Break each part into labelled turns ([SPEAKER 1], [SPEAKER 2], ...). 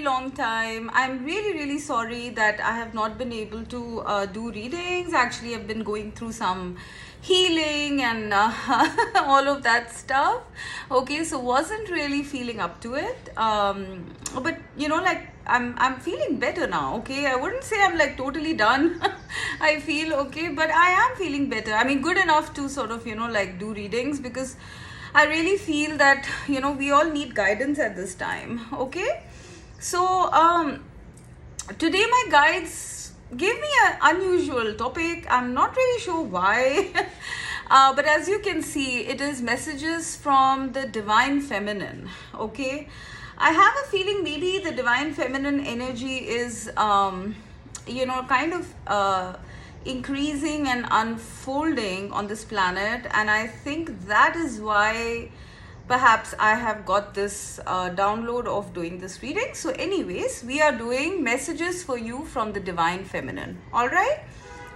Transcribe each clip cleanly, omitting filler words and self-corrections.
[SPEAKER 1] long time. I'm really sorry that I have not been able to do readings. Actually, I've been going through some healing and all of that stuff. Okay, so wasn't really feeling up to it. But like I'm feeling better now. Okay, I wouldn't say I'm like totally done. I feel okay, but I am feeling better. I mean, good enough to sort of like do readings, because I really feel that we all need guidance at this time. Okay, so today my guides gave me an unusual topic. I'm not really sure why, but as you can see, it is messages from the divine feminine. Okay, I have a feeling maybe the divine feminine energy is kind of increasing and unfolding on this planet, and I think that is why perhaps I have got this download of doing this reading. So anyways, we are doing messages for you from the divine feminine. All right,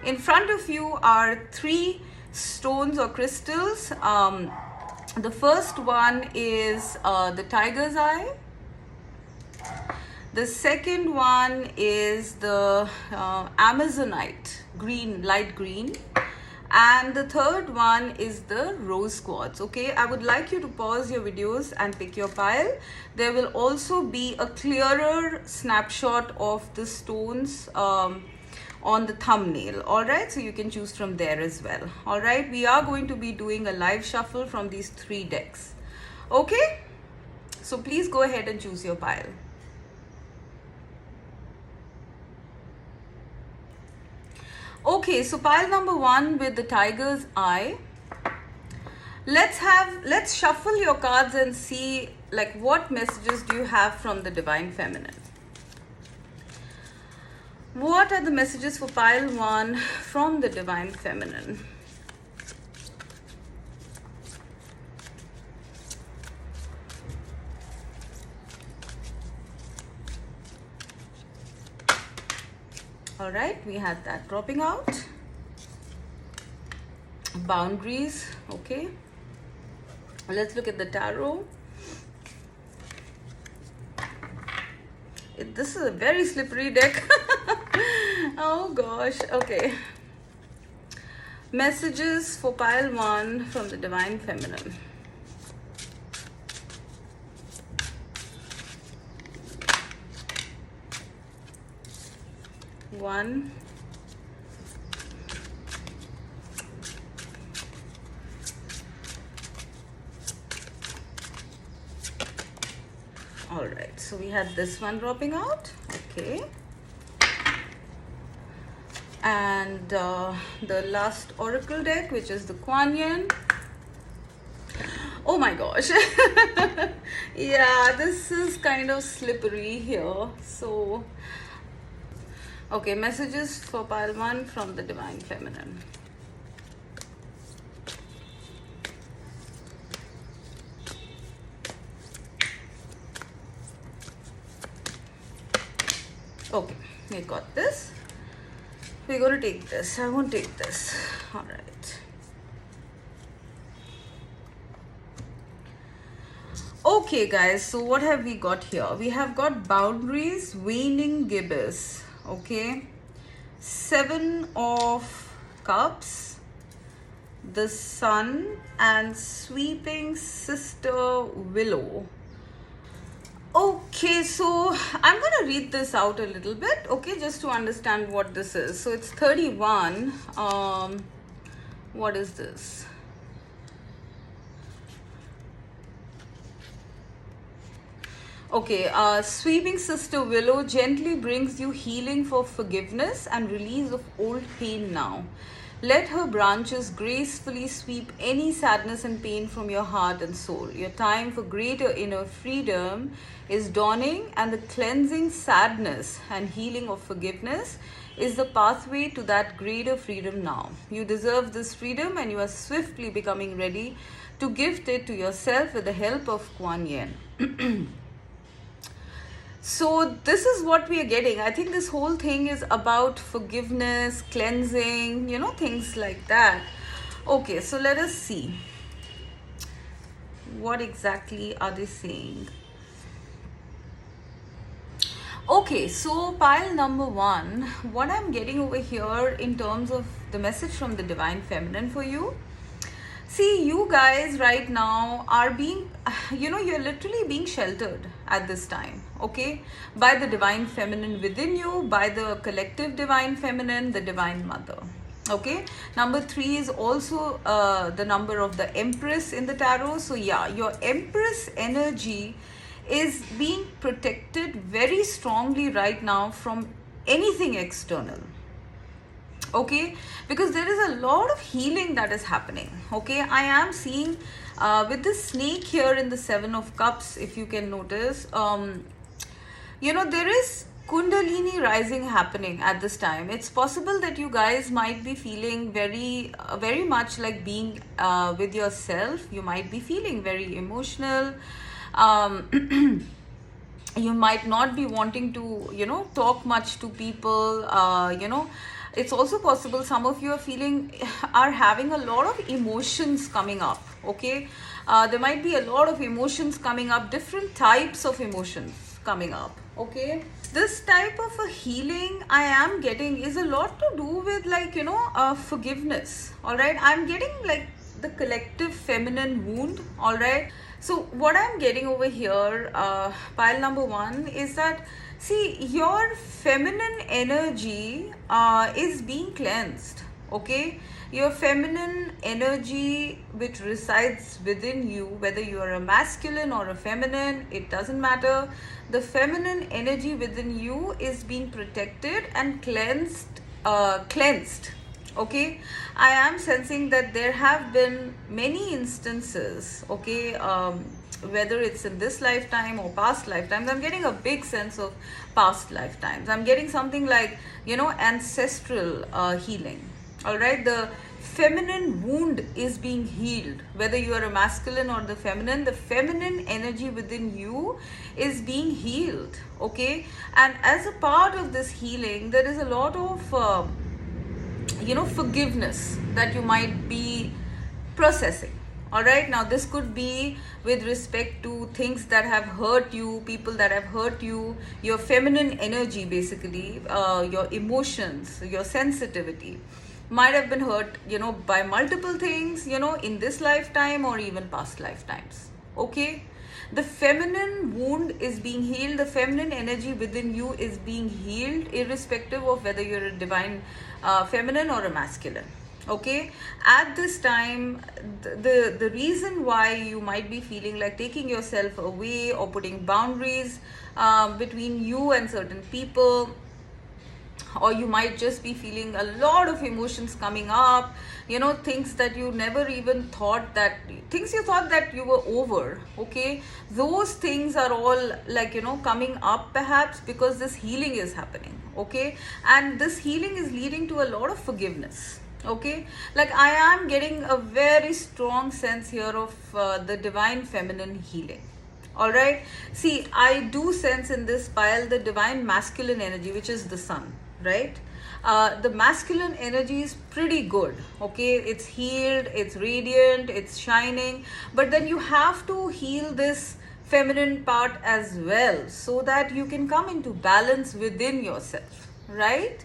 [SPEAKER 1] in front of you are 3 stones or crystals. The first one is the tiger's eye. The second one is the Amazonite, green, light green. And the third one is the rose quartz. Okay, I would like you to pause your videos and pick your pile. There will also be a clearer snapshot of the stones on the thumbnail. All right, so you can choose from there as well. All right, we are going to be doing a live shuffle from these 3 decks. Okay, so please go ahead and choose your pile. Okay, so pile number 1 with the tiger's eye. Let's shuffle your cards and see like what messages do you have from the divine feminine. What are the messages for pile 1 from the divine feminine? All right, we had that dropping out. Boundaries. Okay, let's look at the tarot. This is a very slippery deck. Oh gosh. Okay, messages for pile 1 from the divine feminine. One, all right, so we had this one dropping out. Okay, and the last oracle deck, which is the Kuan Yin. Oh my gosh. Yeah, this is kind of slippery here. So okay, messages for pile 1 from the divine feminine. Okay, we got this. We're going to take this. I won't take this. All right. Okay, guys, so what have we got here? We have got boundaries, waning gibbous. Okay, 7 of cups, the sun, and sweeping sister willow. Okay, so I'm gonna read this out a little bit, okay, just to understand what this is. So it's 31. What is this? Okay, sweeping sister willow gently brings you healing for forgiveness and release of old pain now. Let her branches gracefully sweep any sadness and pain from your heart and soul. Your time for greater inner freedom is dawning, and the cleansing sadness and healing of forgiveness is the pathway to that greater freedom now. You deserve this freedom, and you are swiftly becoming ready to gift it to yourself with the help of Kuan Yin. So this is what we are getting. I think this whole thing is about forgiveness, cleansing, things like that. Okay, so let us see. What exactly are they saying? Okay, so pile number one, what I'm getting over here in terms of the message from the Divine Feminine for you. See, you guys right now are being, you're literally being sheltered at this time, okay? By the Divine Feminine within you, by the collective Divine Feminine, the Divine Mother. Okay, number three is also the number of the Empress in the tarot. So, yeah, your Empress energy is being protected very strongly right now from anything external. Okay, because there is a lot of healing that is happening. Okay, I am seeing with the snake here in the Seven of Cups, if you can notice, there is Kundalini rising happening at this time. It's possible that you guys might be feeling very much like being with yourself. You might be feeling very emotional. You might not be wanting to, talk much to people. It's also possible some of you are having a lot of emotions coming up. Okay, there might be a lot of emotions coming up, different types of emotions coming up. Okay, this type of a healing I am getting is a lot to do with forgiveness. All right, I'm getting like the collective feminine wound. All right, so what I'm getting over here, pile number one, is that, see, your feminine energy is being cleansed. Okay, your feminine energy which resides within you, whether you are a masculine or a feminine, it doesn't matter. The feminine energy within you is being protected and cleansed. Okay, I am sensing that there have been many instances, okay, whether it's in this lifetime or past lifetimes. I'm getting a big sense of past lifetimes. I'm getting something like ancestral healing. All right, the feminine wound is being healed, whether you are a masculine or the feminine energy within you is being healed. Okay, and as a part of this healing, there is a lot of forgiveness that you might be processing. All right, now this could be with respect to things that have hurt you, people that have hurt you, your feminine energy, basically, your emotions, your sensitivity might have been hurt, by multiple things, in this lifetime or even past lifetimes. Okay, the feminine wound is being healed, the feminine energy within you is being healed, irrespective of whether you're a divine feminine or a masculine. Okay, at this time, the reason why you might be feeling like taking yourself away or putting boundaries between you and certain people, or you might just be feeling a lot of emotions coming up, things that you never even thought, that things you thought that you were over. Okay, those things are all like coming up, perhaps because this healing is happening. Okay, and this healing is leading to a lot of forgiveness. Okay, like I am getting a very strong sense here of the divine feminine healing. All right, see, I do sense in this pile the divine masculine energy, which is the sun, right? The masculine energy is pretty good. Okay, it's healed, it's radiant, it's shining, but then you have to heal this feminine part as well, so that you can come into balance within yourself, right?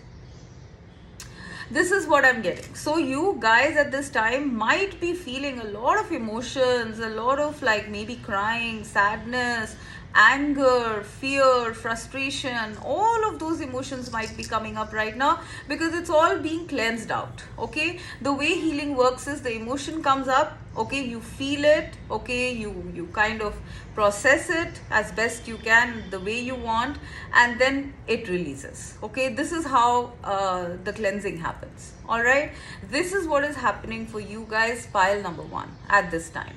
[SPEAKER 1] This is what I'm getting. So you guys at this time might be feeling a lot of emotions, a lot of like maybe crying, sadness, anger, fear, frustration. All of those emotions might be coming up right now because it's all being cleansed out. Okay, the way healing works is the emotion comes up, okay, you feel it, okay, you kind of process it as best you can the way you want, and then it releases. Okay, this is how the cleansing happens. All right, this is what is happening for you guys, pile number one, at this time.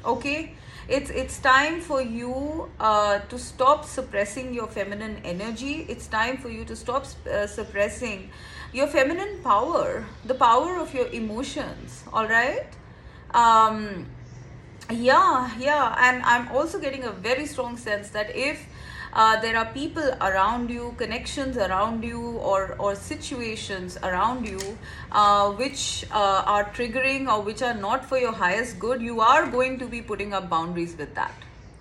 [SPEAKER 1] Okay, it's time for you to stop suppressing your feminine energy. It's time for you to stop suppressing your feminine power, the power of your emotions. All right, yeah, and I'm also getting a very strong sense that if there are people around you, connections around you, or situations around you which are triggering or which are not for your highest good, you are going to be putting up boundaries with that.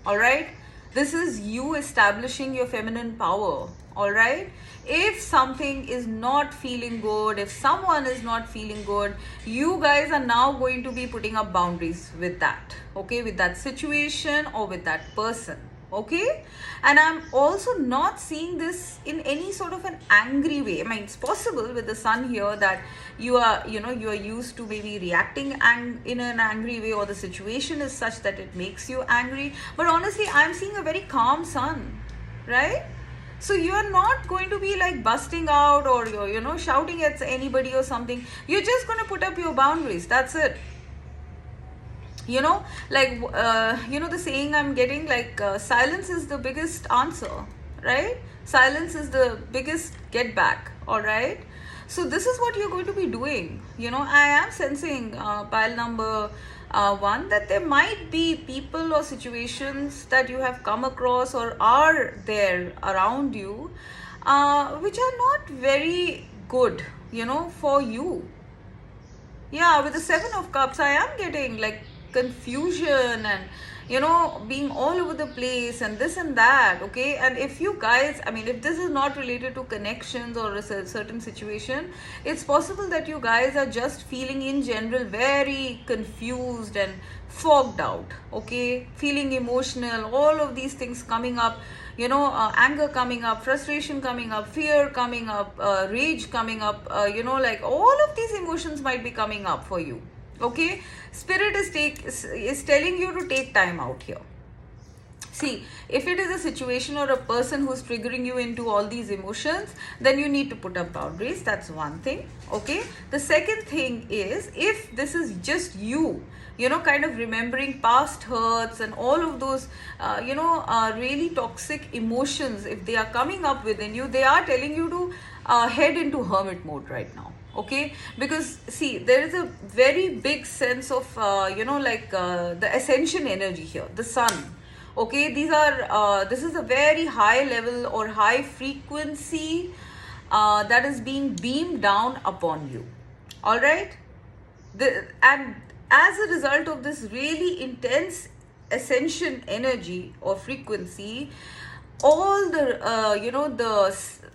[SPEAKER 1] All right, This is you establishing your feminine power. All right, if something is not feeling good, if someone is not feeling good, you guys are now going to be putting up boundaries with that, okay, with that situation or with that person. Okay, and I'm also not seeing this in any sort of an angry way. I mean, it's possible with the sun here that you are, you are used to maybe reacting in an angry way, or the situation is such that it makes you angry. But honestly, I'm seeing a very calm sun, right? So you are not going to be like busting out, or you're shouting at anybody or something. You're just going to put up your boundaries. That's it. Like the saying I'm getting, like, silence is the biggest answer, right? Silence is the biggest get back. All right, so this is what you're going to be doing. I am sensing, pile number one, that there might be people or situations that you have come across or are there around you, which are not very good, for you. Yeah, with the Seven of Cups, I am getting like confusion and being all over the place and this and that. Okay, and if you guys, I mean, if this is not related to connections or a certain situation, it's possible that you guys are just feeling in general very confused and fogged out. Okay, feeling emotional, all of these things coming up, anger coming up, frustration coming up, fear coming up, rage coming up, like all of these emotions might be coming up for you. Okay, spirit is telling you to take time out here. See, if it is a situation or a person who's triggering you into all these emotions, then you need to put up boundaries. That's one thing. Okay, the second thing is, if this is just you, kind of remembering past hurts and all of those really toxic emotions, if they are coming up within you, they are telling you to head into hermit mode right now. Okay, because see, there is a very big sense of the ascension energy here, the sun. Okay, this is a very high level or high frequency that is being beamed down upon you. All right, and as a result of this really intense ascension energy or frequency, all the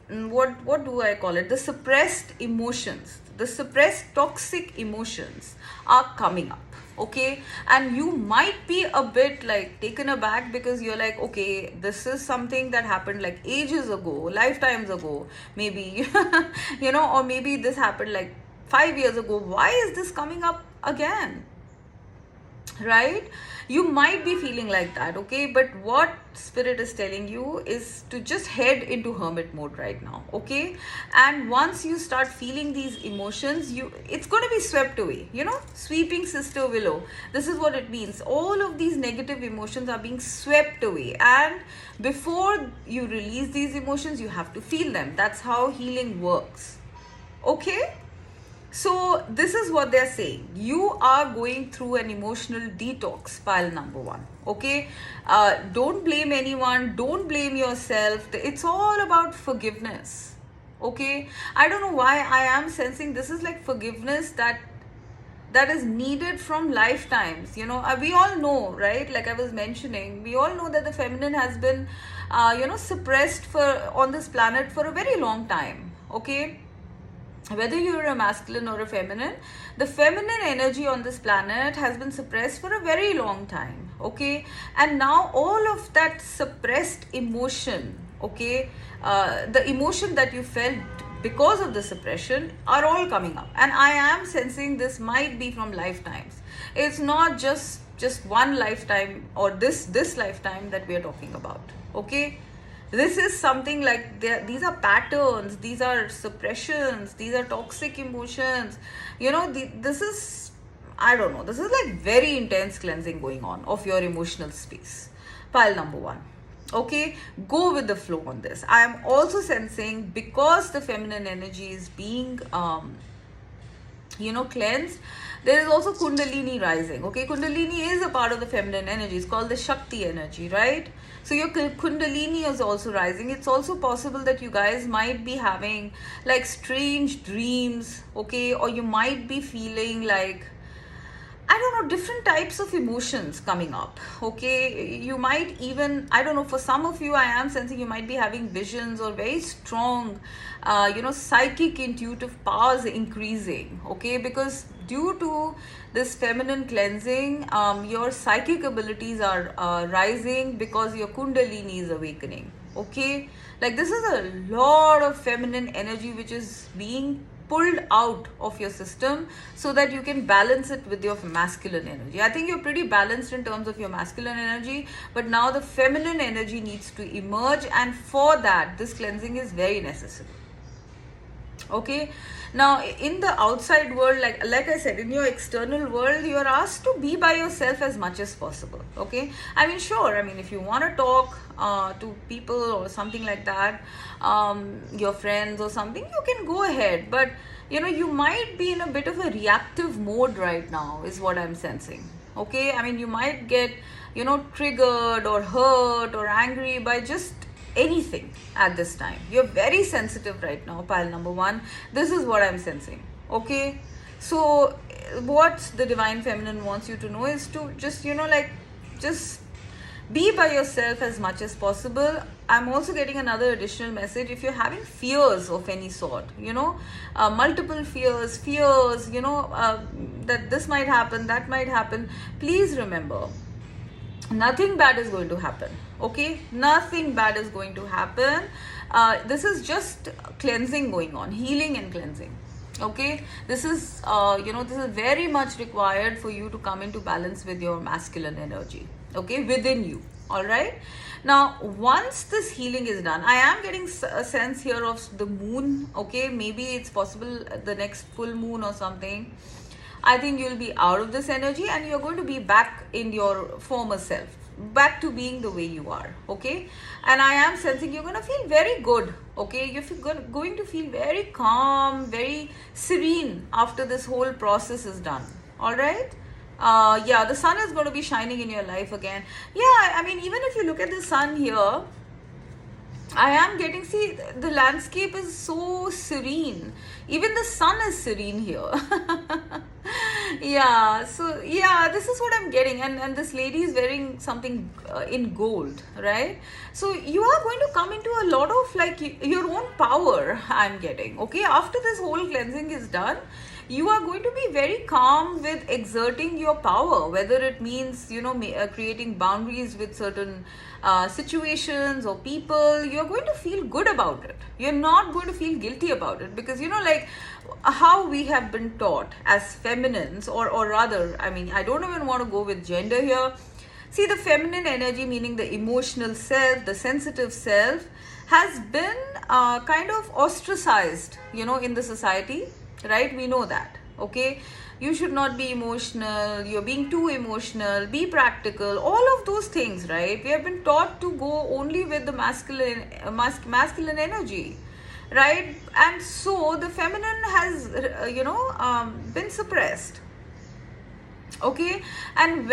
[SPEAKER 1] what do I call it, the suppressed emotions, the suppressed toxic emotions are coming up. Okay, and you might be a bit like taken aback, because you're like, okay, this is something that happened like ages ago, lifetimes ago, maybe or maybe this happened like 5 years ago. Why is this coming up again? Right, you might be feeling like that. Okay, but what spirit is telling you is to just head into hermit mode right now. Okay, and once you start feeling these emotions, it's going to be swept away. Sweeping sister willow, this is what it means. All of these negative emotions are being swept away, and before you release these emotions, you have to feel them. That's how healing works. Okay, so this is what they're saying. You are going through an emotional detox, pile number one. Okay, don't blame anyone, don't blame yourself. It's all about forgiveness. Okay, I don't know why I am sensing this is like forgiveness that is needed from lifetimes. We all know, right? Like I was mentioning, we all know that the feminine has been suppressed on this planet for a very long time. Okay, whether you're a masculine or a feminine, the feminine energy on this planet has been suppressed for a very long time. Okay, and now all of that suppressed emotion, okay, the emotion that you felt because of the suppression are all coming up, and I am sensing this might be from lifetimes. It's not just one lifetime or this lifetime that we are talking about. Okay, this is something like these are patterns, these are suppressions, these are toxic emotions. This is, I don't know, this is like very intense cleansing going on of your emotional space. Pile number one. Okay, go with the flow on this. I am also sensing, because the feminine energy is being cleansed, there is also Kundalini rising. Okay, Kundalini is a part of the feminine energy. It's called the Shakti energy, right? So your Kundalini is also rising. It's also possible that you guys might be having like strange dreams, okay, or you might be feeling like I don't know, different types of emotions coming up. Okay, you might even, I don't know, for some of you, I am sensing you might be having visions or very strong, psychic intuitive powers increasing. Okay, because due to this feminine cleansing, your psychic abilities are rising because your Kundalini is awakening. Okay, like this is a lot of feminine energy which is being pulled out of your system so that you can balance it with your masculine energy. I think you're pretty balanced in terms of your masculine energy, but now the feminine energy needs to emerge, and for that, this cleansing is very necessary. Okay, now in the outside world, like I said, in your external world, you are asked to be by yourself as much as possible. Okay, I mean, sure, I mean, if you want to talk to people or something like that, your friends or something, you can go ahead, but you might be in a bit of a reactive mode right now, is what I'm sensing. Okay, I mean, you might get triggered or hurt or angry by just anything at this time. You're very sensitive right now, pile number one. This is what I'm sensing. Okay, so what the divine feminine wants you to know is to just just be by yourself as much as possible. I'm also getting another additional message. If you're having fears of any sort, multiple fears, that this might happen, that might happen, please remember, nothing bad is going to happen. Okay, nothing bad is going to happen. This is just cleansing going on, healing and cleansing. Okay, this is this is very much required for you to come into balance with your masculine energy, okay, within you. All right, now once this healing is done, I am getting a sense here of the moon. Okay, maybe it's possible the next full moon or something. I think you'll be out of this energy and you're going to be back in your former self, back to being the way you are. Okay, and I am sensing you're going to feel very good. Okay, you're going to feel very calm, very serene after this whole process is done. All right, yeah, the sun is going to be shining in your life again. Yeah, I mean, even if you look at the sun here, I am getting, see, the landscape is so serene. Even the sun is serene here. Yeah, so yeah, this is what I'm getting. And this lady is wearing something in gold, right? So you are going to come into a lot of your own power, I'm getting. Okay, after this whole cleansing is done, you are going to be very calm with exerting your power, whether it means creating boundaries with certain situations or people. You're going to feel good about it. You're not going to feel guilty about it, because like how we have been taught as feminines, or rather, I mean, I don't even want to go with gender here. See, the feminine energy, meaning the emotional self, the sensitive self, has been kind of ostracized in the society, right? We know that. Okay, you should not be emotional, you're being too emotional, be practical, all of those things, right? We have been taught to go only with the masculine energy, right? And so the feminine has been suppressed. Okay, and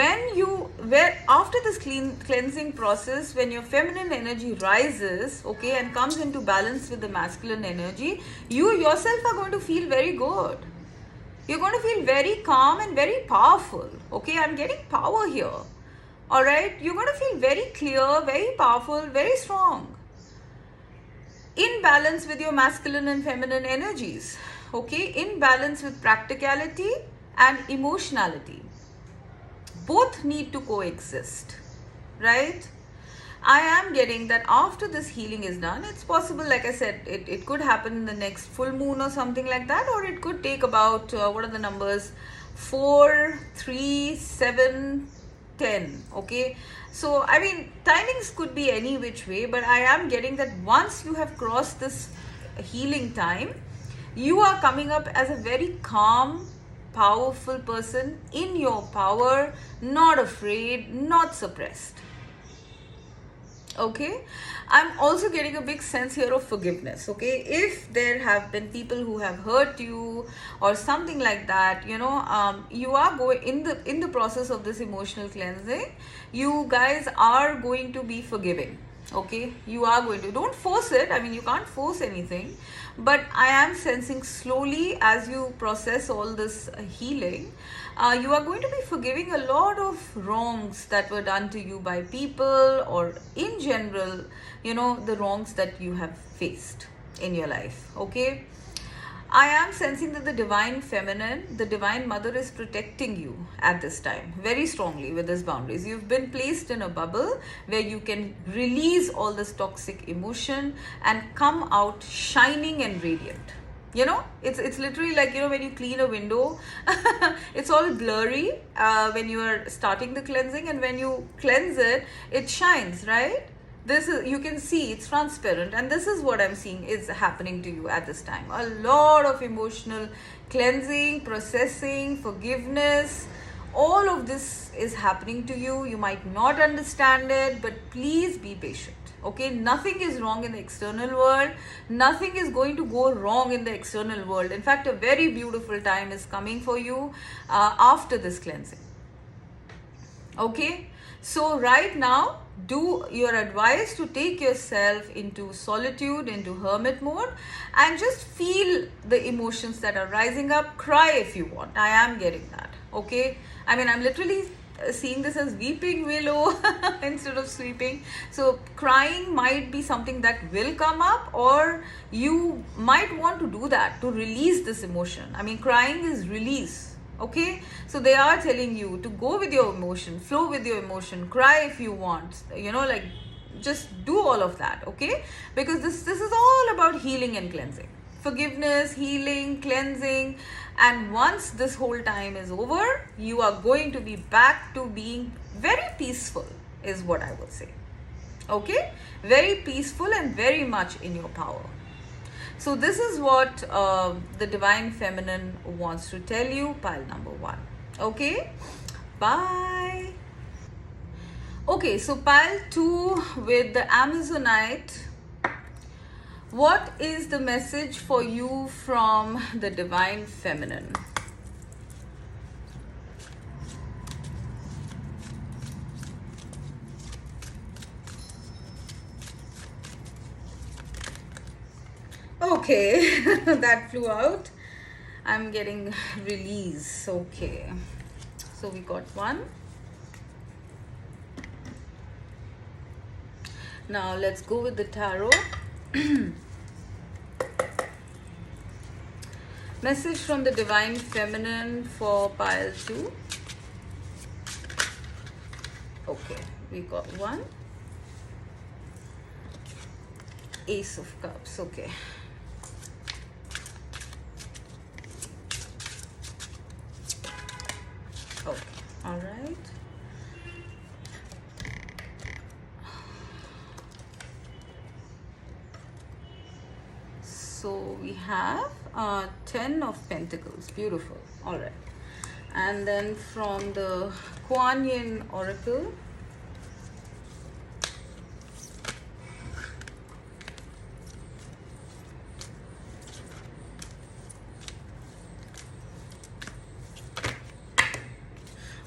[SPEAKER 1] after this cleansing process, when your feminine energy rises, okay, and comes into balance with the masculine energy, you yourself are going to feel very good. You're going to feel very calm and very powerful. Okay, I'm getting power here. All right, you're going to feel very clear, very powerful, very strong, in balance with your masculine and feminine energies. Okay, in balance with practicality and emotionality. Both need to coexist, right? I am getting that after this healing is done, it's possible, like I said, it could happen in the next full moon or something like that, or it could take about, what are the numbers? 4, 3, 7, 10. Okay, so I mean, timings could be any which way, but I am getting that once you have crossed this healing time, you are coming up as a very calm, powerful person in your power, not afraid, not suppressed. Okay, I'm also getting a big sense here of forgiveness. Okay, if there have been people who have hurt you or something like that, you are going in the process of this emotional cleansing, you guys are going to be forgiving. Okay, you are going to, don't force it. I mean, you can't force anything, but I am sensing slowly as you process all this healing, you are going to be forgiving a lot of wrongs that were done to you by people, or in general, the wrongs that you have faced in your life. Okay, I am sensing that the divine feminine, the divine mother, is protecting you at this time very strongly with these boundaries. You've been placed in a bubble where you can release all this toxic emotion and come out shining and radiant. It's literally like, when you clean a window, it's all blurry when you are starting the cleansing, and when you cleanse it, it shines, right? This is, you can see it's transparent, and this is what I'm seeing is happening to you at this time. A lot of emotional cleansing, processing, forgiveness, all of this is happening to you. You might not understand it, but please be patient. Okay, nothing is wrong in the external world. Nothing is going to go wrong in the external world. In fact, a very beautiful time is coming for you after this cleansing. Okay, so right now, you're advised to take yourself into solitude, into hermit mode, and just feel the emotions that are rising up. Cry if you want. I am getting that. Okay, I mean, I'm literally seeing this as weeping willow instead of sweeping. So crying might be something that will come up, or you might want to do that to release this emotion. I mean, crying is release. Okay, so they are telling you to go with your emotion, flow with your emotion, cry if you want, like, just do all of that. Okay, because this is all about healing and cleansing, forgiveness, healing, cleansing. And once this whole time is over, you are going to be back to being very peaceful, is what I would say. Okay, very peaceful and very much in your power. So this is what the divine feminine wants to tell you, pile number 1. Okay, bye. Okay, so pile 2 with the Amazonite. What is the message for you from the divine feminine? Okay, that flew out. I'm getting release. Okay, so we got 1. Now let's go with the tarot. Message from the divine feminine for pile 2. Okay, we got 1. Ace of Cups. Okay. Okay, all right. So we have 10 of Pentacles. Beautiful. All right. And then from the Kuan Yin Oracle,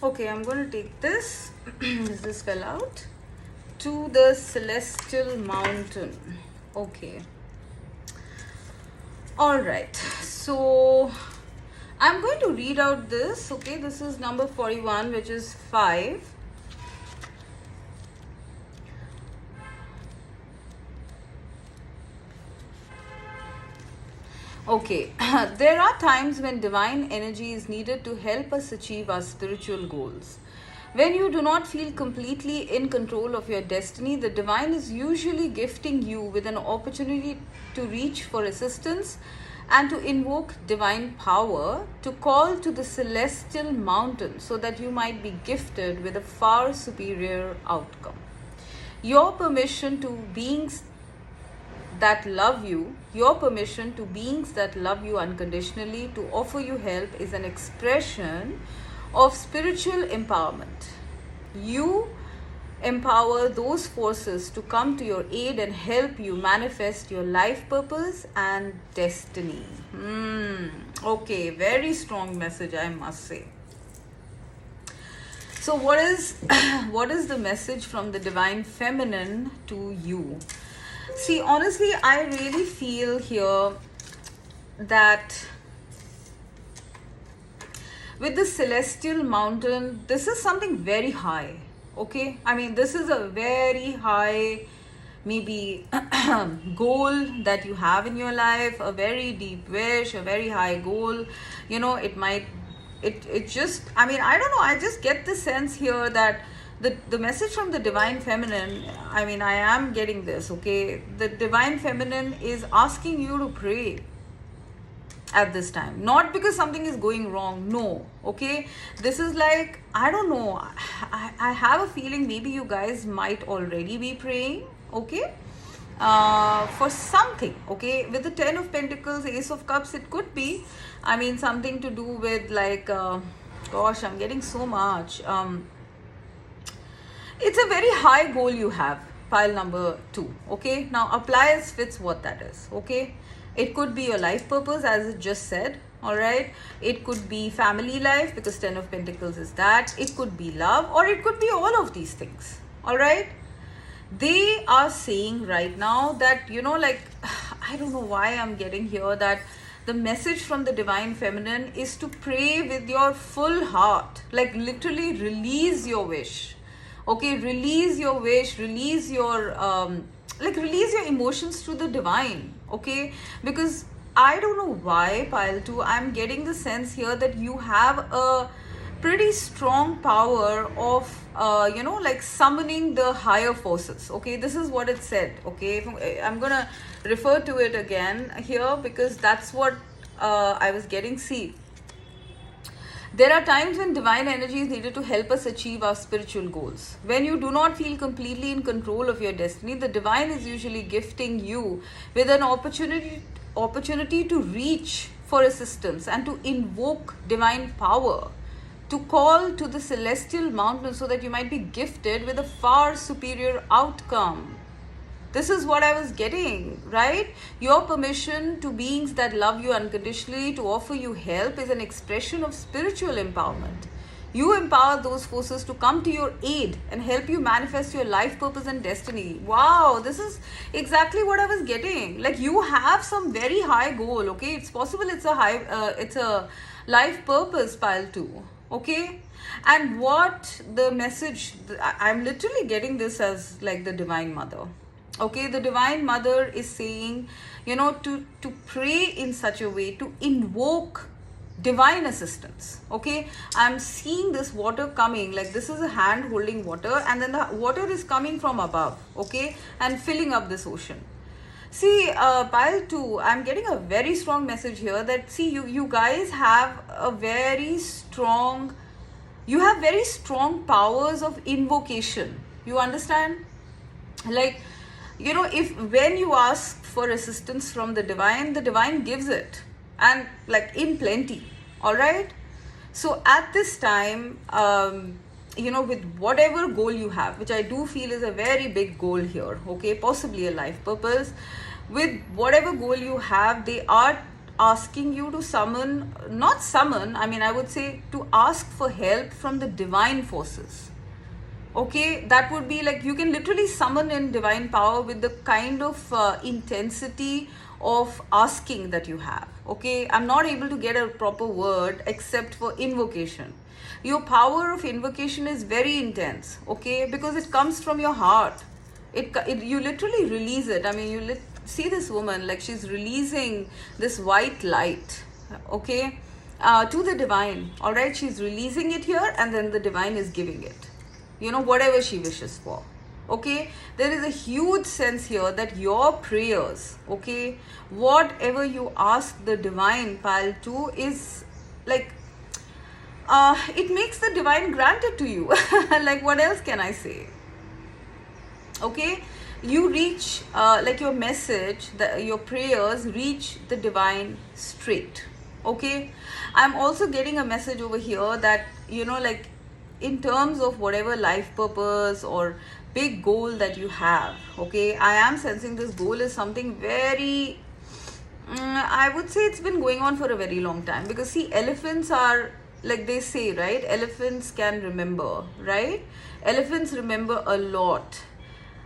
[SPEAKER 1] okay, I'm going to take this. This fell out. To the Celestial Mountain. Okay. All right. So I'm going to read out this. Okay, this is number 41, which is 5. Okay, there are times when divine energy is needed to help us achieve our spiritual goals. When you do not feel completely in control of your destiny, the divine is usually gifting you with an opportunity to reach for assistance and to invoke divine power, to call to the celestial mountain so that you might be gifted with a far superior outcome. Your permission to beings that love you, your permission to beings that love you unconditionally to offer you help is an expression of spiritual empowerment. You empower those forces to come to your aid and help you manifest your life purpose and destiny. Okay, very strong message, I must say. So what is what is the message from the divine feminine to you? See, honestly, I really feel here that with the celestial mountain, this is something very high. Okay, I mean, this is a very high, maybe goal that you have in your life, a very deep wish, a very high goal. You know, it might, it just, I mean, I don't know, I just get the sense here that the message from the divine feminine, I mean, I am getting this. Okay, the divine feminine is asking you to pray at this time, not because something is going wrong, no. Okay, this is like, I don't know, I have a feeling maybe you guys might already be praying. Okay, for something. Okay, with the 10 of Pentacles, Ace of Cups, it could be, I mean, something to do with like gosh, I'm getting so much. It's a very high goal you have, pile number 2. Okay, now apply as fits what that is. Okay, it could be your life purpose, as it just said. All right, it could be family life, because 10 of Pentacles is that. It could be love, or it could be all of these things. All right, they are saying right now that, you know, like, I don't know why I'm getting here that the message from the divine feminine is to pray with your full heart, like literally release your wish. Okay, release your wish, release your like release your emotions to the divine. Okay, because I don't know why, pile 2, I'm getting the sense here that you have a pretty strong power of you know, like summoning the higher forces. Okay, this is what it said. Okay, I'm gonna refer to it again here, because that's what I was getting. See, there are times when divine energy is needed to help us achieve our spiritual goals. When you do not feel completely in control of your destiny, the divine is usually gifting you with an opportunity to reach for assistance and to invoke divine power, to call to the celestial mountain so that you might be gifted with a far superior outcome. This is what I was getting, right? Your permission to beings that love you unconditionally to offer you help is an expression of spiritual empowerment. You empower those forces to come to your aid and help you manifest your life purpose and destiny. Wow, this is exactly what I was getting. Like, you have some very high goal. Okay, it's possible it's a life purpose, pile 2. Okay, and what the message, I'm literally getting this as like the divine mother. Okay, the divine mother is saying, you know, to pray in such a way, to invoke divine assistance. Okay, I'm seeing this water coming, like this is a hand holding water, and then the water is coming from above. Okay, and filling up this ocean. See, pile 2, I'm getting a very strong message here that, see, you guys have a very strong, you have very strong powers of invocation. You understand? Like, you know, if when you ask for assistance from the divine gives it, and like in plenty. All right, so at this time, you know, with whatever goal you have, which I do feel is a very big goal here, okay, possibly a life purpose, with whatever goal you have, they are asking you to summon, not summon, I mean, I would say to ask for help from the divine forces. Okay, that would be like, you can literally summon in divine power with the kind of intensity of asking that you have. Okay, I'm not able to get a proper word except for invocation. Your power of invocation is very intense. Okay, because it comes from your heart. You literally release it. I mean, you see this woman, like she's releasing this white light. Okay, to the divine. All right, she's releasing it here, and then the divine is giving it, you know, whatever she wishes for. Okay, there is a huge sense here that your prayers, okay, whatever you ask the divine, pile 2, is like it makes the divine granted to you. Like, what else can I say? Okay, you reach like your message, your prayers reach the divine straight. Okay, I'm also getting a message over here that, you know, like, in terms of whatever life purpose or big goal that you have, okay, I am sensing this goal is something very I would say it's been going on for a very long time, because see, elephants are like they say, right, elephants can remember, right? Elephants remember a lot.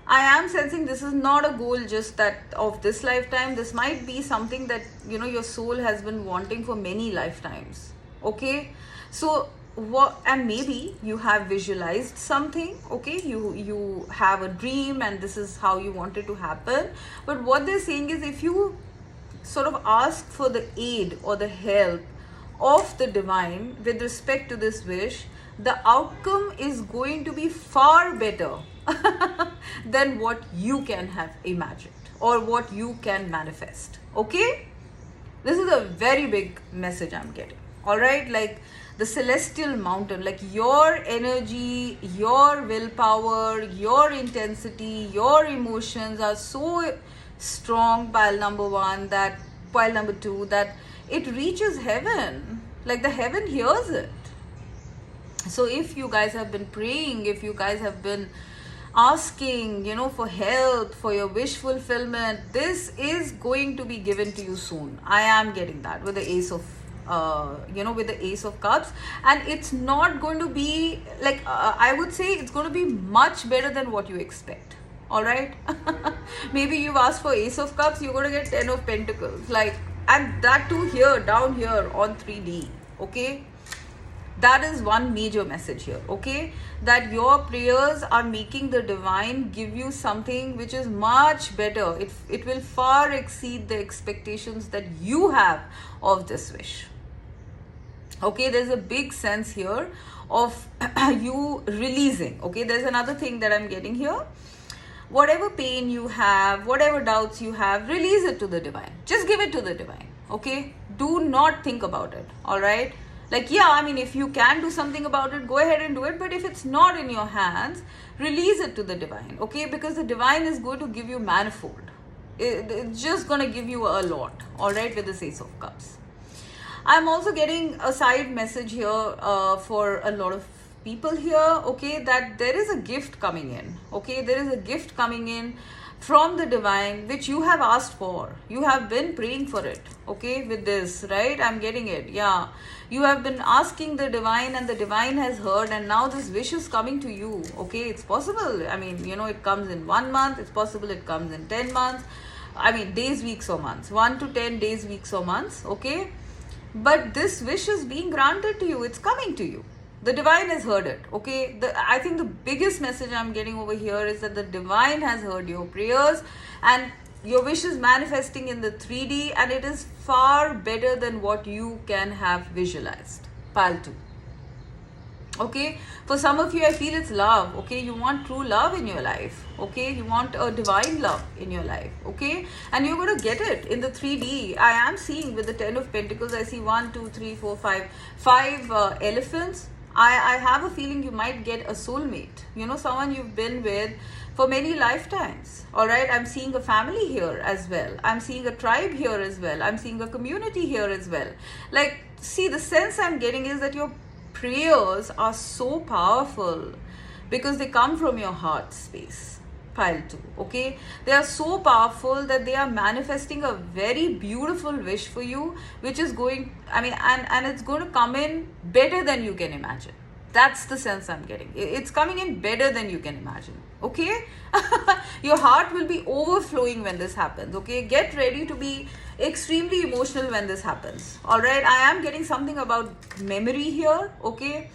[SPEAKER 1] I am sensing this is not a goal just that of this lifetime. This might be something that, you know, your soul has been wanting for many lifetimes. Okay? So what, and maybe you have visualized something, okay? You have a dream and this is how you want it to happen. But what they're saying is, if you sort of ask for the aid or the help of the divine with respect to this wish, the outcome is going to be far better than what you can have imagined or what you can manifest. Okay? This is a very big message I'm getting. All right? Like the celestial mountain, like your energy, your willpower, your intensity, your emotions are so strong, pile number one, that pile number two, that it reaches heaven. Like the heaven hears it. So if you guys have been praying, if you guys have been asking, you know, for help, for your wish fulfillment, this is going to be given to you soon. I am getting that with the ace of with the ace of cups, and it's not going to be like I would say it's going to be much better than what you expect. All right. Maybe you've asked for ace of cups, you're going to get 10 of pentacles, like, and that too here, down here on 3D. Okay, that is one major message here. Okay, that your prayers are making the divine give you something which is much better. It will far exceed the expectations that you have of this wish. Okay, there's a big sense here of you releasing. Okay, there's another thing that I'm getting here. Whatever pain you have, whatever doubts you have, release it to the divine. Just give it to the divine. Okay, do not think about it. All right, like, yeah, I mean, if you can do something about it, go ahead and do it. But if it's not in your hands, release it to the divine. Okay, because the divine is going to give you manifold. It's just going to give you a lot. All right, with the ace of cups. I'm also getting a side message here for a lot of people here, okay, that there is a gift coming in. Okay, there is a gift coming in from the divine which you have asked for. You have been praying for it. Okay, with this, right? I'm getting it. Yeah, you have been asking the divine and the divine has heard, and now this wish is coming to you. Okay, it's possible. I mean, you know, it comes in 1 month. It's possible it comes in 10 months. I mean, days, weeks or months. 1 to 10 days, weeks or months. Okay, but this wish is being granted to you. It's coming to you. The divine has heard it. Okay, I think the biggest message I'm getting over here is that the divine has heard your prayers and your wish is manifesting in the 3D, and it is far better than what you can have visualized. Pile 2. Okay, for some of you, I feel it's love. Okay, you want true love in your life. Okay, you want a divine love in your life. Okay, and you're going to get it in the 3D. I am seeing with the 10 of pentacles, I see 1 2 3 4 5 elephants. I have a feeling you might get a soulmate, you know, someone you've been with for many lifetimes. All right, I'm seeing a family here as well. I'm seeing a tribe here as well. I'm seeing a community here as well. Like, see, the sense I'm getting is that your prayers are so powerful because they come from your heart space. Pile 2. Okay, they are so powerful that they are manifesting a very beautiful wish for you, which is going, I mean, and it's going to come in better than you can imagine. That's the sense I'm getting. It's coming in better than you can imagine. Okay, your heart will be overflowing when this happens. Okay, get ready to be extremely emotional when this happens. All right, I am getting something about memory here. Okay,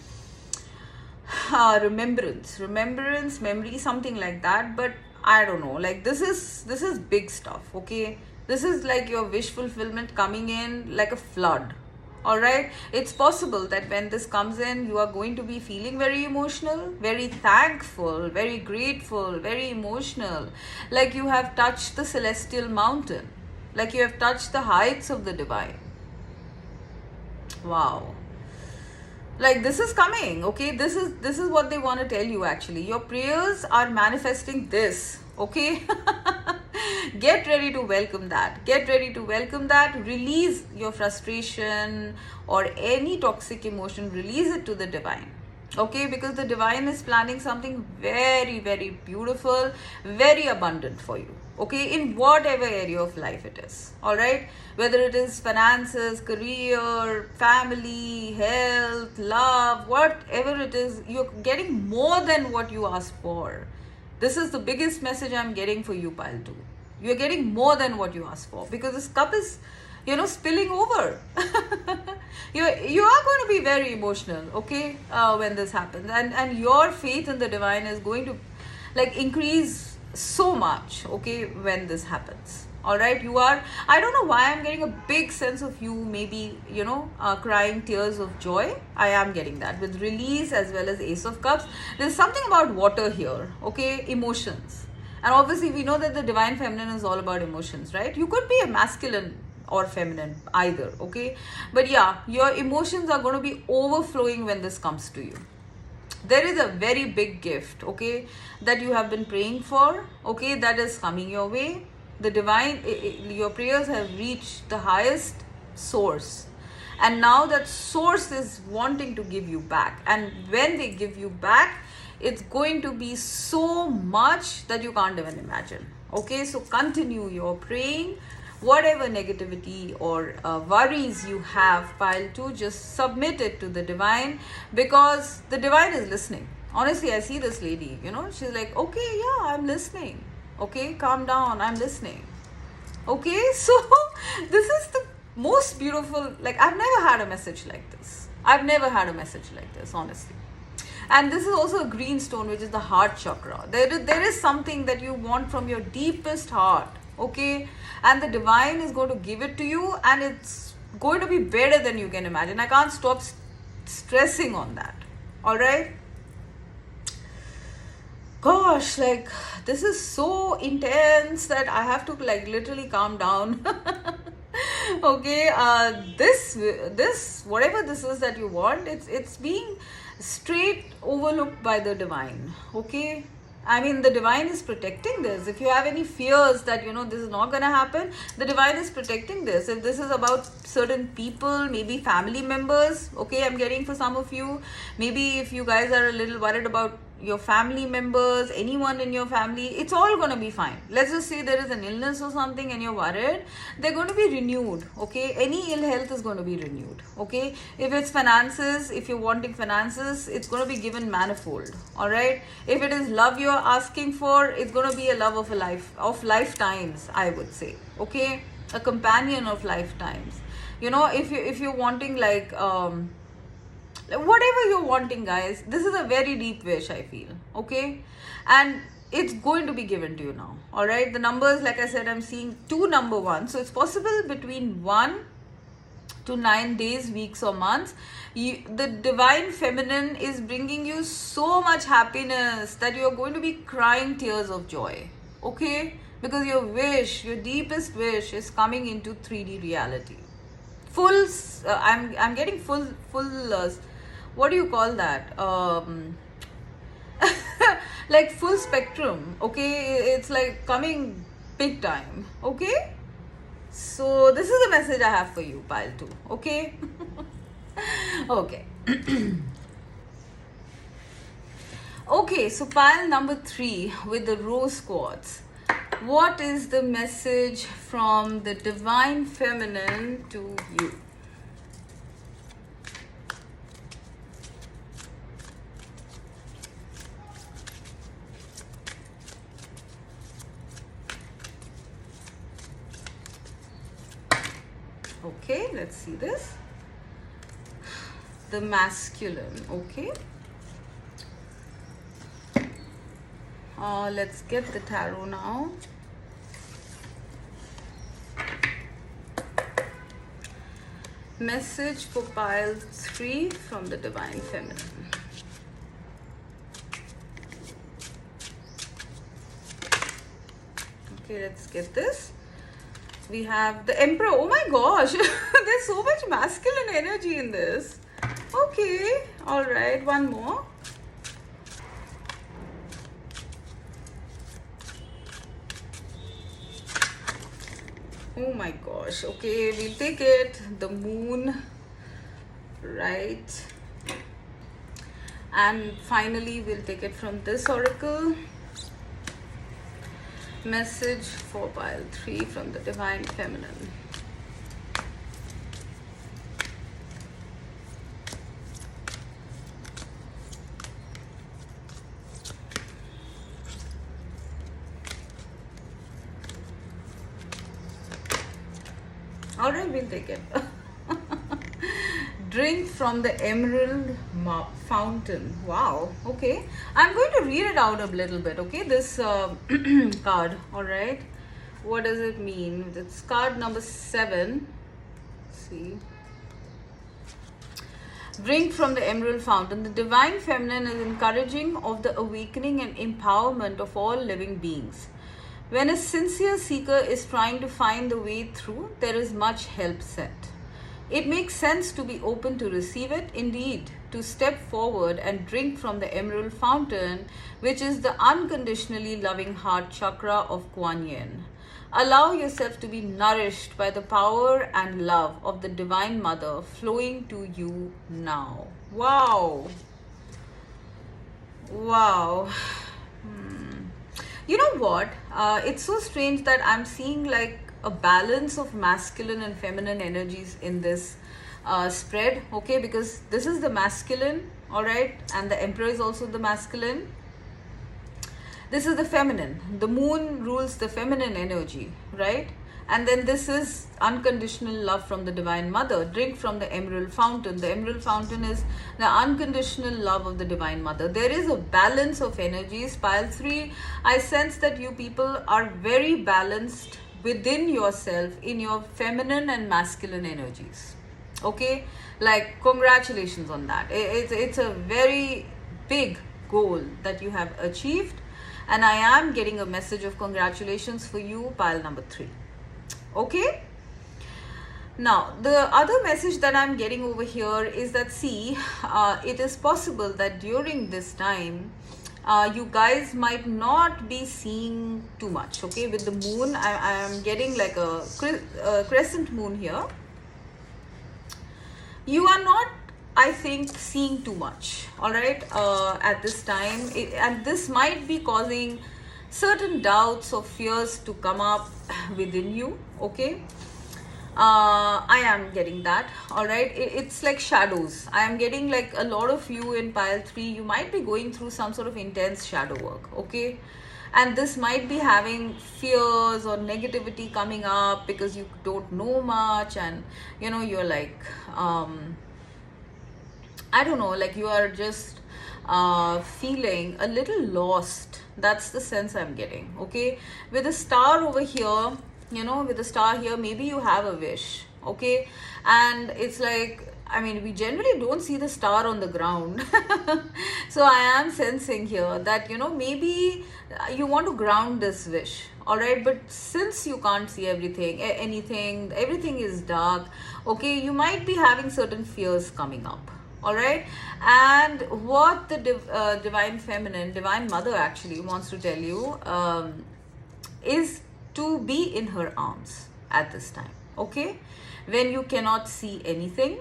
[SPEAKER 1] remembrance, memory, something like that. But I don't know, like this is big stuff. Okay, this is like your wish fulfillment coming in like a flood. All right, it's possible that when this comes in, you are going to be feeling very emotional, very thankful, very grateful, very emotional, like you have touched the celestial mountain, like you have touched the heights of the divine. Wow, like this is coming. Okay, this is what they want to tell you. Actually, your prayers are manifesting this. Okay. Get ready to welcome that. Get ready to welcome that. Release your frustration or any toxic emotion. Release it to the divine. Okay, because the divine is planning something very, very beautiful, very abundant for you. okay, in whatever area of life it is, all right, whether it is finances, career, family, health, love, whatever it is, you're getting more than what you asked for. This is the biggest message I'm getting for you, pile 2. You're getting more than what you asked for, because this cup is, spilling over. You are going to be very emotional, okay, when this happens, and your faith in the divine is going to like increase so much, okay, when this happens. All right, you are, I don't know why I'm getting a big sense of you maybe, crying tears of joy. I am getting that with release as well as Ace of Cups. There's something about water here, okay, emotions. And obviously we know that the divine feminine is all about emotions, right? You could be a masculine or feminine, either, okay, but yeah, your emotions are going to be overflowing when this comes to you. There is a very big gift, okay, that you have been praying for, okay, that is coming your way. The divine, your prayers have reached the highest source, and now that source is wanting to give you back, and when they give you back, it's going to be so much that you can't even imagine, okay. So continue your praying. Whatever negativity or worries you have, pile 2, just submit it to the divine, because the divine is listening. Honestly, I see this lady, she's like, okay, yeah, I'm listening, okay, calm down, I'm listening, okay. So this is the most beautiful, like, I've never had a message like this. Honestly. And this is also a green stone, which is the heart chakra. There is something that you want from your deepest heart, okay, and the divine is going to give it to you, and it's going to be better than you can imagine. I can't stop stressing on that. All right, gosh, like, this is so intense that I have to like literally calm down. Okay, this whatever this is that you want, it's being straight overlooked by the divine, okay. I mean, the divine is protecting this. If you have any fears that this is not going to happen, the divine is protecting this. If this is about certain people, maybe family members, okay, I'm getting for some of you, maybe if you guys are a little worried about your family members, anyone in your family, it's all going to be fine. Let's just say there is an illness or something and you're worried, they're going to be renewed, okay. Any ill health is going to be renewed, okay. If it's finances, if you're wanting finances, it's going to be given manifold, all right. If it is love you're asking for, it's going to be a love of a life, of lifetimes, I would say, okay, a companion of lifetimes. If you're wanting like whatever you're wanting, guys, this is a very deep wish, I feel, okay, and it's going to be given to you now, all right. The numbers, like I said, I'm seeing 2 number 1, so it's possible between 1 to 9 days, weeks or months, the divine feminine is bringing you so much happiness that you're going to be crying tears of joy, okay, because your wish, your deepest wish, is coming into 3D reality. Full I'm getting full what do you call that, like full spectrum, okay. It's like coming big time, okay. So this is the message I have for you, pile 2, okay. Okay. Okay, so pile number 3 with the rose quartz. What is the message from the divine feminine to you? Okay, let's see this. The masculine, okay. Let's get the tarot now. Message for pile 3 from the divine feminine. Okay, let's get this. We have the Emperor. Oh my gosh, there's so much masculine energy in this. Okay, all right, one more. Oh my gosh, okay, we'll take it. The Moon, right? And finally, we'll take it from this oracle. Message for pile 3 from the Divine Feminine. Alright, we'll take it. Drink from the Emerald Fountain. Wow, okay. I'm going to read it out a little bit, okay? This card, alright? What does it mean? It's card number 7. Let's see. Drink from the Emerald Fountain. The Divine Feminine is encouraging of the awakening and empowerment of all living beings. When a sincere seeker is trying to find the way through, there is much help sent. It makes sense to be open to receive it, indeed, to step forward and drink from the Emerald Fountain, which is the unconditionally loving heart chakra of Kuan Yin. Allow yourself to be nourished by the power and love of the Divine Mother flowing to you now. Wow. Wow. You know what? It's so strange that I'm seeing like a balance of masculine and feminine energies in this spread, okay? Because this is the masculine, all right? And the Emperor is also the masculine. This is the feminine. The moon rules the feminine energy, right? And then this is unconditional love from the Divine Mother. Drink from the Emerald Fountain. The Emerald Fountain is the unconditional love of the Divine Mother. There is a balance of energies. Pile 3, I sense that you people are very balanced within yourself in your feminine and masculine energies. Okay? Like, congratulations on that. It's a very big goal that you have achieved. And I am getting a message of congratulations for you, pile number 3. Okay? Now, the other message that I'm getting over here is that, see, it is possible that during this time, you guys might not be seeing too much, okay? With the moon, I am getting like a crescent moon here. You are not, I think, seeing too much, all right, at this time. And this might be causing certain doubts or fears to come up within you, okay? I am getting that, all right? It's like shadows. I am getting like a lot of you in pile 3. You might be going through some sort of intense shadow work, okay? And this might be having fears or negativity coming up because you don't know much, and you know, you're like, I don't know, like you are just feeling a little lost. That's the sense I'm getting, okay? With a star over here, you know, with a star here, maybe you have a wish, okay? And it's like, I mean, we generally don't see the star on the ground. So I am sensing here that, you know, maybe you want to ground this wish, all right? But since you can't see everything, everything is dark, okay? You might be having certain fears coming up. All right, and what the Divine Feminine, Divine Mother actually wants to tell you is to be in her arms at this time, okay? When you cannot see anything,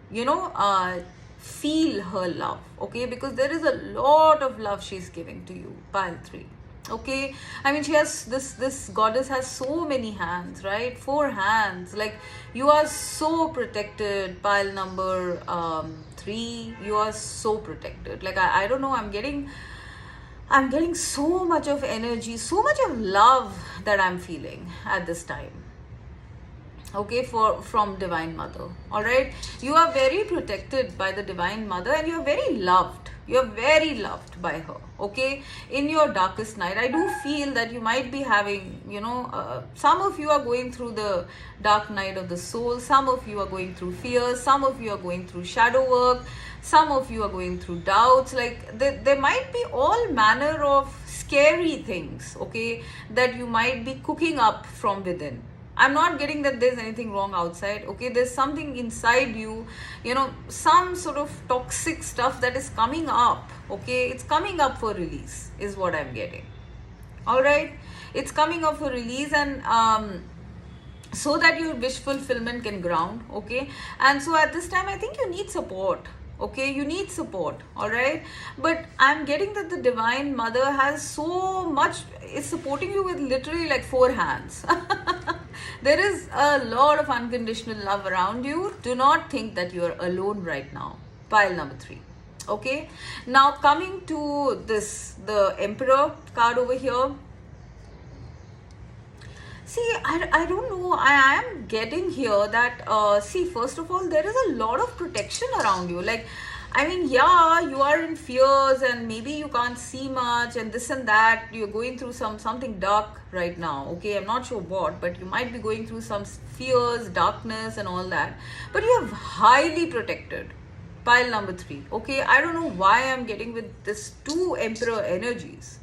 [SPEAKER 1] you know, feel her love, okay? Because there is a lot of love she's giving to you, pile 3. Okay, I mean, she has this goddess has so many hands, right? 4 hands. Like, you are so protected, pile number 3. You are so protected. Like, I don't know, I'm getting so much of energy, so much of love that I'm feeling at this time, okay, from Divine Mother. All right, you are very protected by the Divine Mother, and you're very loved. You're very loved by her, okay? In your darkest night, I do feel that you might be having, you know, some of you are going through the dark night of the soul. Some of you are going through fears. Some of you are going through shadow work. Some of you are going through doubts. Like, there might be all manner of scary things, okay, that you might be cooking up from within. I'm not getting that there's anything wrong outside, okay? There's something inside you, you know, some sort of toxic stuff that is coming up, okay? It's coming up for release is what I'm getting, all right? It's coming up for release, and so that your wish fulfillment can ground, okay? And so at this time, I think you need support, Okay, you need support, all right? But I'm getting that the Divine Mother has so much, is supporting you with literally like four hands. There is a lot of unconditional love around you. Do not think that you're alone right now. Pile number 3. Okay, now coming to this, the Emperor card over here. See, I don't know. I am getting here that, see, first of all, there is a lot of protection around you. Like, I mean, yeah, you are in fears and maybe you can't see much and this and that. You're going through something dark right now. Okay, I'm not sure what, but you might be going through some fears, darkness, and all that. But you're highly protected. Pile number 3. Okay, I don't know why I'm getting with this 2 Emperor energies.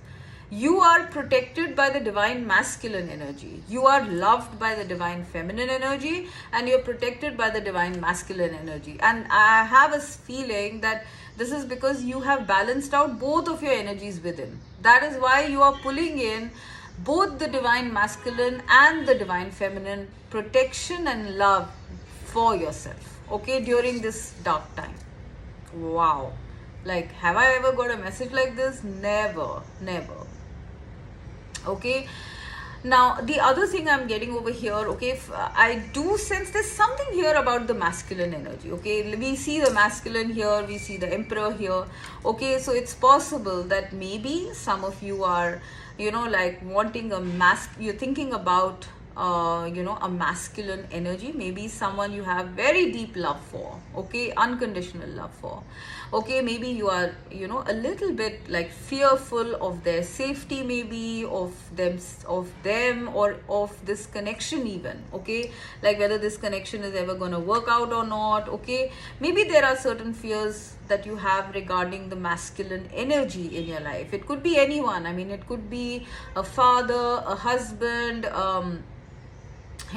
[SPEAKER 1] You are protected by the Divine Masculine energy. You are loved by the Divine Feminine energy, and you're protected by the Divine Masculine energy. And I have a feeling that this is because you have balanced out both of your energies within. That is why you are pulling in both the Divine Masculine and the Divine Feminine protection and love for yourself, okay, during this dark time. Wow. Like, have I ever got a message like this? Never, never. Okay, now the other thing I'm getting over here, okay, I do sense there's something here about the masculine energy. Okay, we see the masculine here, we see the Emperor here. Okay, so it's possible that maybe some of you are, you know, like wanting you're thinking about you know, a masculine energy, maybe someone you have very deep love for, okay, unconditional love for. Okay, maybe you are, you know, a little bit like fearful of their safety, maybe of them or of this connection even. Okay, like whether this connection is ever going to work out or not. Okay, maybe there are certain fears that you have regarding the masculine energy in your life. It could be anyone. I mean, it could be a father, a husband,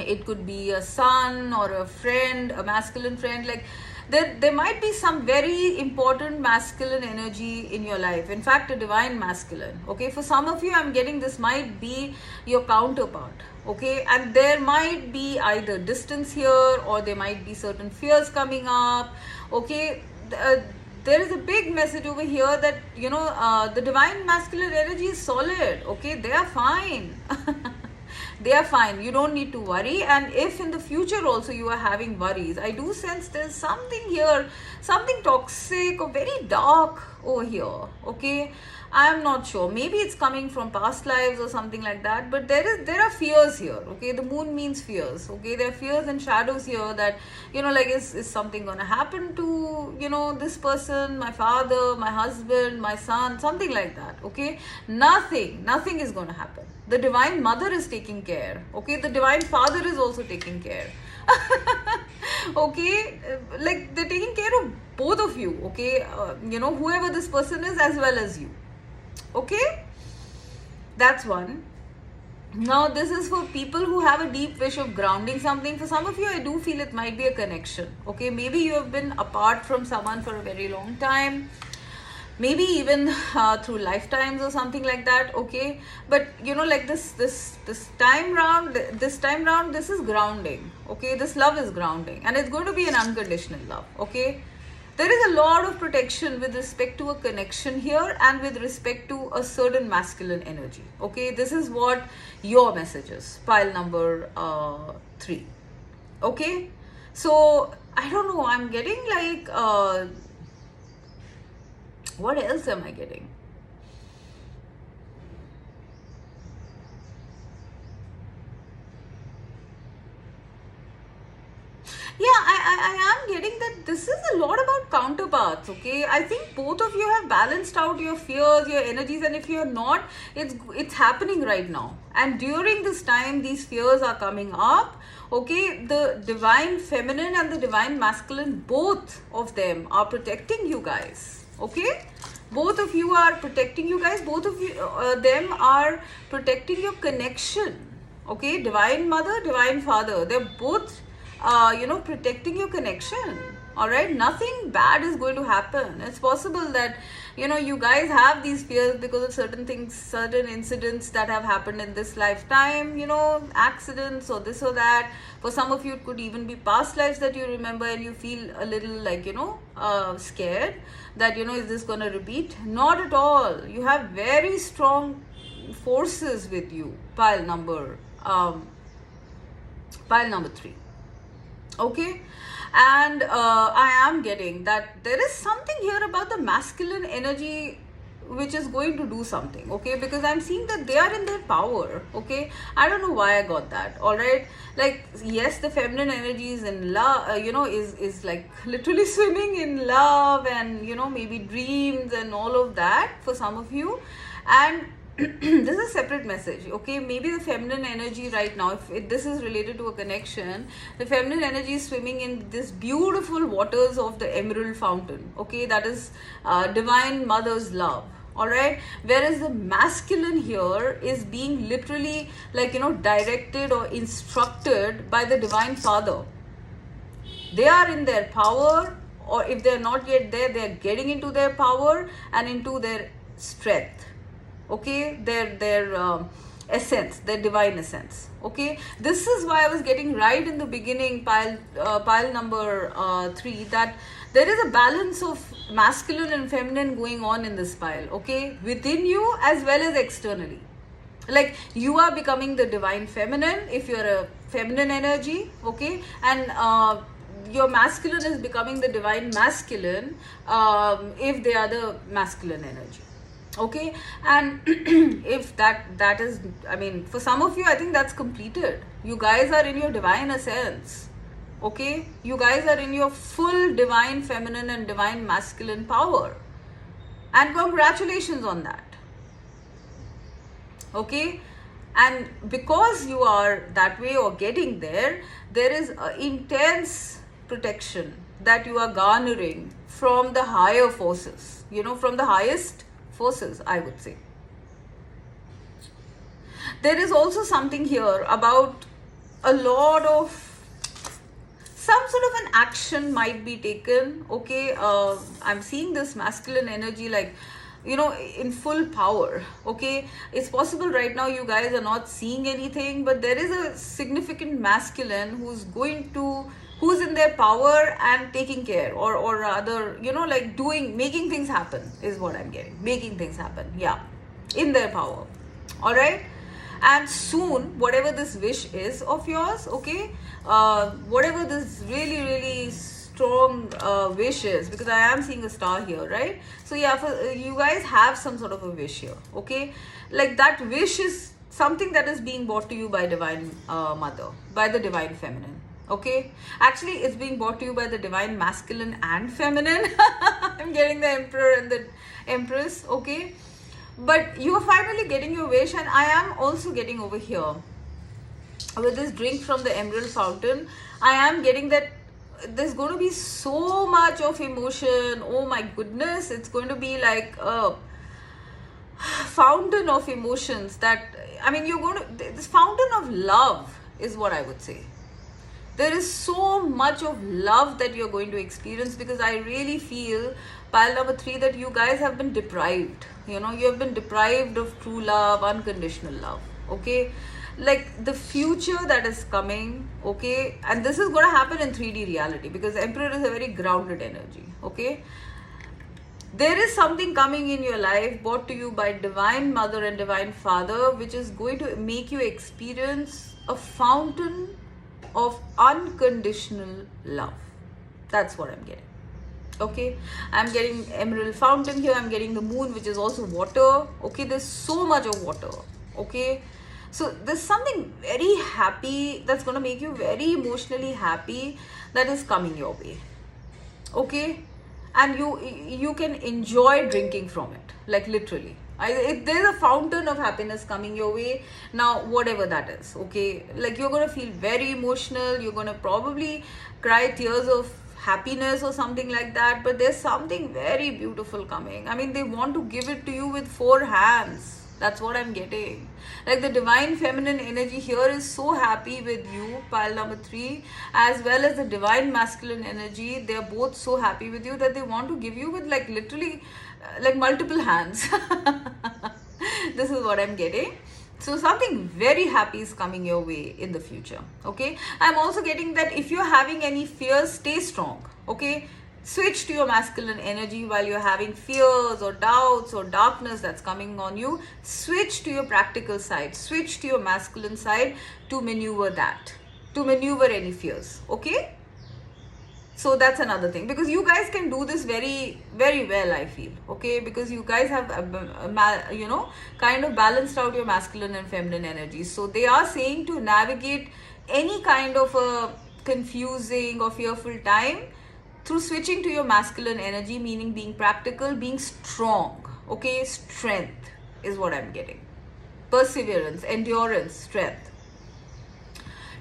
[SPEAKER 1] it could be a son or a friend, a masculine friend. Like there might be some very important masculine energy in your life. In fact, a divine masculine. Okay, for some of you, I'm getting this might be your counterpart. Okay, and there might be either distance here or there might be certain fears coming up. Okay, there is a big message over here that, you know, the divine masculine energy is solid. Okay, they are fine. They are fine. You don't need to worry. And if in the future also you are having worries, I do sense there's something here, something toxic or very dark over here. Okay, I am not sure. Maybe it's coming from past lives or something like that. But there are fears here. Okay, the moon means fears. Okay, there are fears and shadows here that, you know, like is something gonna happen to, you know, this person, my father, my husband, my son, something like that. Okay, nothing is gonna happen. The Divine Mother is taking care. Okay, the Divine Father is also taking care. Okay, like they're taking care of both of you. Okay, you know, whoever this person is as well as you. Okay, that's one. Now this is for people who have a deep wish of grounding something. For some of you, I do feel it might be a connection. Okay, maybe you have been apart from someone for a very long time, maybe even through lifetimes or something like that. Okay, but you know, like this time round, this is grounding. Okay, this love is grounding, and it's going to be an unconditional love. Okay, there is a lot of protection with respect to a connection here and with respect to a certain masculine energy. Okay, this is what your message is. Pile number 3. Okay, so I don't know, I'm getting like what else am I getting? Yeah, I am getting that this is a lot about counterparts. Okay, I think both of you have balanced out your fears, your energies, and if you're not, it's happening right now. And during this time, these fears are coming up. Okay, the divine feminine and the divine masculine, both of them are protecting you guys. Okay, both of you are protecting you guys. Both of you, them are protecting your connection. Okay, Divine Mother, Divine Father, they're both you know, protecting your connection. All right, nothing bad is going to happen. It's possible that you guys have these fears because of certain things, certain incidents that have happened in this lifetime, accidents or this or that. For some of you, it could even be past lives that you remember, and you feel a little like scared that is this going to repeat. Not at all. You have very strong forces with you. Pile number 3. Okay. And I am getting that there is something here about the masculine energy which is going to do something, okay, because I'm seeing that they are in their power, okay. I don't know why I got that. All right, like, yes, the feminine energy is in love, is like literally swimming in love and maybe dreams and all of that for some of you. And this is a separate message, okay. Maybe the feminine energy right now, if this is related to a connection, the feminine energy is swimming in this beautiful waters of the emerald fountain, okay, that is divine mother's love. All right, whereas the masculine here is being literally like directed or instructed by the divine father. They are in their power, or if they are not yet there, they are getting into their power and into their strength, okay, their essence, their divine essence, okay. This is why I was getting right in the beginning, pile number 3, that there is a balance of masculine and feminine going on in this pile, okay, within you as well as externally. Like, you are becoming the divine feminine if you're a feminine energy, okay, and your masculine is becoming the divine masculine if they are the masculine energy, okay. And if that is, I mean, for some of you, I think that's completed. You guys are in your divine essence, okay. You guys are in your full divine feminine and divine masculine power, and congratulations on that, okay. And because you are that way or getting there, there is intense protection that you are garnering from the higher forces, from the highest forces, I would say. There is also something here about a lot of some sort of an action might be taken, okay. I'm seeing this masculine energy like in full power, okay. It's possible right now you guys are not seeing anything, but there is a significant masculine who's in their power and taking care, or rather like making things happen is what I'm getting. Making things happen, yeah, in their power. All right. And soon, whatever this wish is of yours, okay, whatever this really really strong wish is, because I am seeing a star here, right? So yeah, for you guys have some sort of a wish here, okay. Like, that wish is something that is being brought to you by divine mother, by the divine feminine, okay. Actually, it's being brought to you by the divine masculine and feminine. I'm getting the emperor and the empress, okay. But you are finally getting your wish, and I am also getting over here with this drink from the emerald fountain. I am getting that there's going to be so much of emotion. Oh my goodness, it's going to be like a fountain of emotions that, I mean, this fountain of love is what I would say. There is so much of love that you're going to experience, because I really feel, pile number 3, that you guys have been deprived. You have been deprived of true love, unconditional love, okay. Like, the future that is coming, okay, and this is going to happen in 3D reality, because Emperor is a very grounded energy, okay. There is something coming in your life brought to you by Divine Mother and Divine Father, which is going to make you experience a fountain of unconditional love. That's what I'm getting. Okay, I'm getting emerald fountain here. I'm getting the moon, which is also water. Okay, there's so much of water. Okay, so there's something very happy that's going to make you very emotionally happy that is coming your way. Okay, and you can enjoy drinking from it, like literally. There's a fountain of happiness coming your way now, whatever that is, okay. Like, you're going to feel very emotional. You're going to probably cry tears of happiness or something like that, but there's something very beautiful coming. I mean, they want to give it to you with 4 hands, That's what I'm getting. Like the divine feminine energy here is so happy with you, pile number 3, as well as the divine masculine energy. They're both so happy with you that they want to give you with like literally like multiple hands. This is what I'm getting. So something very happy is coming your way in the future. Okay. I'm also getting that if you're having any fears, stay strong. Okay. Switch to your masculine energy while you're having fears or doubts or darkness that's coming on you. Switch to your practical side. Switch to your masculine side to maneuver that, to maneuver any fears. Okay. So that's another thing, because you guys can do this very very well, I feel. Okay, because you guys have kind of balanced out your masculine and feminine energies. So they are saying to navigate any kind of a confusing or fearful time through switching to your masculine energy, meaning being practical, being strong. Okay, strength is what I'm getting. Perseverance, endurance, strength,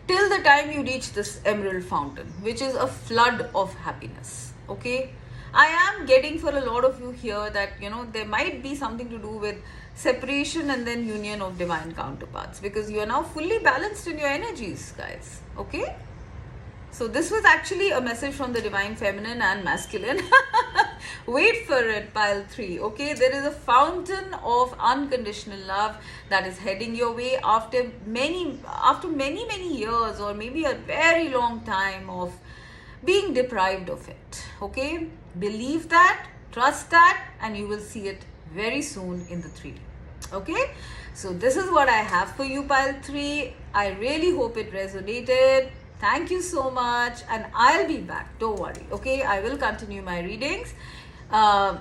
[SPEAKER 1] till the time you reach this emerald fountain, which is a flood of happiness. Okay, I am getting for a lot of you here that there might be something to do with separation and then union of divine counterparts, because you are now fully balanced in your energies, guys. Okay, so this was actually a message from the divine feminine and masculine. Wait for it, pile 3. Okay, there is a fountain of unconditional love that is heading your way after many years, or maybe a very long time of being deprived of it. Okay, believe that, trust that, and you will see it very soon in the 3D. Okay, so this is what I have for you, pile 3. I really hope it resonated. Thank you so much, and I'll be back. Don't worry. Okay, I will continue my readings. I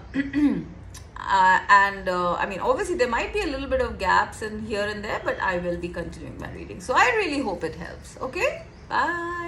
[SPEAKER 1] mean, obviously there might be a little bit of gaps in here and there, but I will be continuing my reading. So I really hope it helps. Okay, bye.